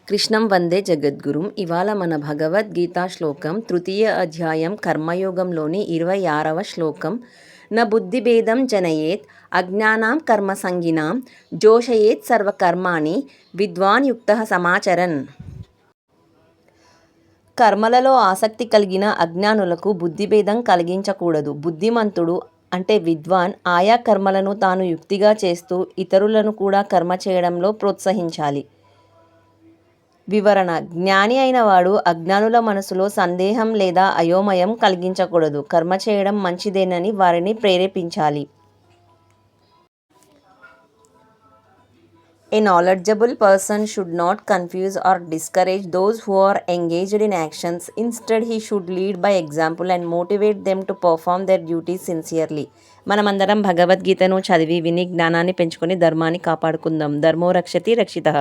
కృష్ణం వందే జగద్గురుం. ఇవాళ మన భగవద్గీత శ్లోకం తృతీయ అధ్యాయం కర్మయోగంలోని 26వ శ్లోకం. న బుద్ధిభేదం జనయేత్ అజ్ఞానాం కర్మసంగినాం జోషయేత్ సర్వకర్మాణి విద్వాన్ యుక్తః సమాచరన్. కర్మలలో ఆసక్తి కలిగిన అజ్ఞానులకు బుద్ధిభేదం కలిగించకూడదు. బుద్ధిమంతుడు అంటే విద్వాన్ ఆయా కర్మలను తాను యుక్తిగా చేస్తూ ఇతరులను కూడా కర్మ చేయడంలో ప్రోత్సహించాలి. వివరణ: జ్ఞాని అయిన వాడు అజ్ఞానుల మనసులో సందేహం లేదా అయోమయం కలిగించకూడదు. కర్మ చేయడం మంచిదేనని వారిని ప్రేరేపించాలి. A knowledgeable person should not confuse or discourage those who are engaged in actions. Instead, he should lead by example and motivate them to perform their duties sincerely. మనమందరం భగవద్గీతను చదివి విని జ్ఞానాన్ని పెంచుకొని ధర్మాన్ని కాపాడుకుందాం. ధర్మో రక్షతి రక్షితః.